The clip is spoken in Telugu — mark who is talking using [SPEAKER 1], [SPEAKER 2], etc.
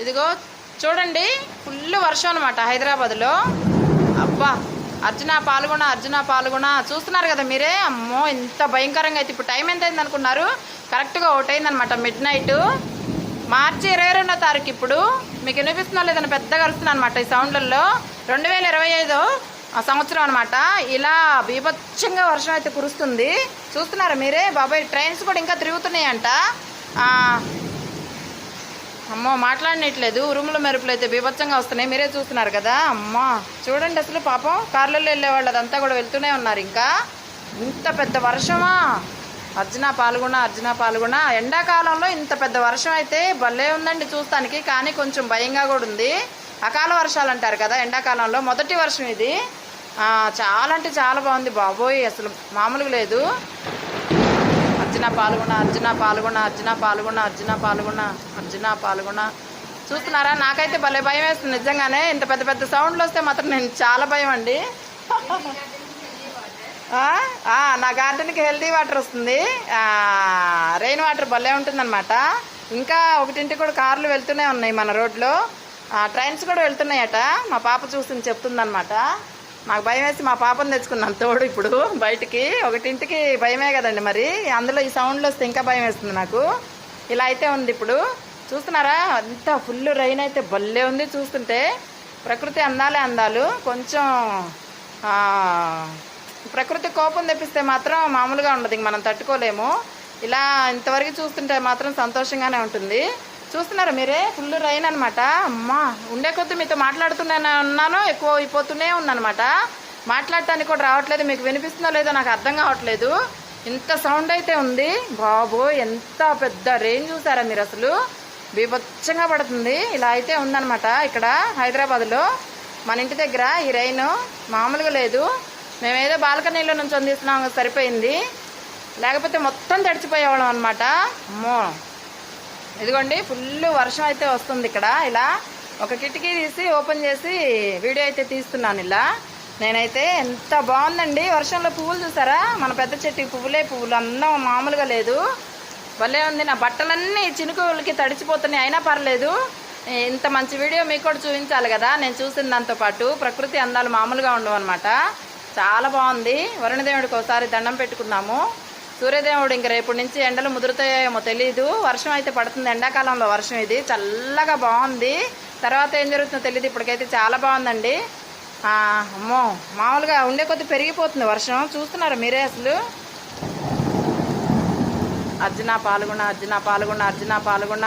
[SPEAKER 1] ఇదిగో చూడండి, ఫుల్ వర్షం అనమాట హైదరాబాద్లో. అబ్బా, అర్జున పాల్గొన చూస్తున్నారు కదా మీరే. అమ్మో, ఇంత భయంకరంగా అయితే. ఇప్పుడు టైం ఎంత అయింది అనుకున్నారు? కరెక్ట్గా 1 అయిందనమాట, మిడ్ నైట్. మార్చి 22వ తారీఖు. ఇప్పుడు మీకు వినిపిస్తున్నా లేదని పెద్దగా అరుస్తున్నాను అనమాట ఈ సౌండ్లలో. 2025 సంవత్సరం అనమాట. ఇలా బీభత్సంగా వర్షం అయితే కురుస్తుంది, చూస్తున్నారా మీరే. బాబాయ్, ట్రైన్స్ కూడా ఇంకా తిరుగుతున్నాయంట. అమ్మో, మాట్లాడనట్లేదు. ఉరుముల మెరుపులు అయితే బీభత్సంగా వస్తున్నాయి, మీరే చూస్తున్నారు కదా. అమ్మా, చూడండి అసలు పాపం కార్లలో వెళ్ళేవాళ్ళు అదంతా కూడా వెళ్తూనే ఉన్నారు. ఇంకా ఇంత పెద్ద వర్షమా? అర్జున పాల్గొన. ఎండాకాలంలో ఇంత పెద్ద వర్షం అయితే భలే ఉందండి చూస్తానికి. కానీ కొంచెం భయంగా కూడా ఉంది. అకాల వర్షాలు అంటారు కదా ఎండాకాలంలో, మొదటి వర్షం ఇది. చాలా అంటే చాలా బాగుంది బాబోయ్, అసలు మామూలుగా లేదు. అర్జున పాల్గొన. చూస్తున్నారా? నాకైతే భలే భయం వేస్తుంది నిజంగానే. ఇంత పెద్ద పెద్ద సౌండ్లు వస్తే మాత్రం నేను చాలా భయం అండి. నా గార్డెన్కి హెల్దీ వాటర్ వస్తుంది, రెయిన్ వాటర్ భలే ఉంటుందన్నమాట. ఇంకా 1 కూడా కార్లు వెళ్తూనే ఉన్నాయి మన రోడ్లో. ట్రైన్స్ కూడా వెళ్తున్నాయట. మా పాప చూసింది చెప్తుందనమాట. నాకు భయం వేసి మా పాపను తెచ్చుకున్నాను తోడు. ఇప్పుడు బయటికి 1 భయమే కదండి మరి, అందులో ఈ సౌండ్లు వస్తే ఇంకా భయం వేస్తుంది నాకు. ఇలా అయితే ఉంది ఇప్పుడు. చూస్తున్నారా? అంత ఫుల్ రైన్ అయితే భలే ఉంది చూస్తుంటే. ప్రకృతి అందాలు. కొంచెం ప్రకృతి కోపం తెప్పిస్తే మాత్రం మామూలుగా ఉండదు, ఇంక మనం తట్టుకోలేము. ఇలా ఇంతవరకు చూస్తుంటే మాత్రం సంతోషంగానే ఉంటుంది. చూస్తున్నారా మీరే? ఫుల్ రైన్ అనమాట. అమ్మా, ఉండే కొద్ది మీతో మాట్లాడుతూనే ఉన్నాను, ఎక్కువ అయిపోతూనే ఉందనమాట. మాట్లాడటానికి కూడా రావట్లేదు. మీకు వినిపిస్తుందో లేదో నాకు అర్థం కావట్లేదు, ఇంత సౌండ్ అయితే ఉంది. బాబో, ఎంత పెద్ద రెయిన్ చూసారా మీరు? అసలు బీభత్సంగా పడుతుంది. ఇలా అయితే ఉందనమాట ఇక్కడ హైదరాబాద్లో. మన ఇంటి దగ్గర ఈ రైన్ మామూలుగా లేదు. మేమేదో బాల్కనీలో నుంచి అందిస్తున్నాం, సరిపోయింది. లేకపోతే మొత్తం తడిచిపోయేవాళ్ళం అనమాట. అమ్మో, ఇదిగోండి ఫుల్ వర్షం అయితే వస్తుంది ఇక్కడ. ఇలా ఒక కిటికీ తీసి ఓపెన్ చేసి వీడియో అయితే తీస్తున్నాను ఇలా. నేనైతే ఎంత బాగుందండి వర్షంలో. పువ్వులు చూసారా? మన పెద్ద చెట్టు పువ్వులు అందం మామూలుగా లేదు, భలే ఉంది. నా బట్టలన్నీ చినుకులకి తడిచిపోతున్నాయి, అయినా పర్లేదు. ఇంత మంచి వీడియో మీకు కూడా చూపించాలి కదా. నేను చూసిన దాంతో పాటు ప్రకృతి అందాలు మామూలుగా ఉండవు అనమాట. చాలా బాగుంది. వరుణదేవుడికి ఒకసారి దండం పెట్టుకున్నాము. సూర్యదేవుడు ఇంక రేపటి నుంచి ఎండలు ముదురుతాయేమో తెలీదు. వర్షం అయితే పడుతుంది, ఎండాకాలంలో వర్షం ఇది. చల్లగా బాగుంది. తర్వాత ఏం జరుగుతుందో తెలియదు. ఇప్పటికైతే చాలా బాగుందండి. అమ్మో, మామూలుగా ఉండే కొద్ది పెరిగిపోతుంది వర్షం. చూస్తున్నారు మీరే అసలు. అర్జున పాల్గొన.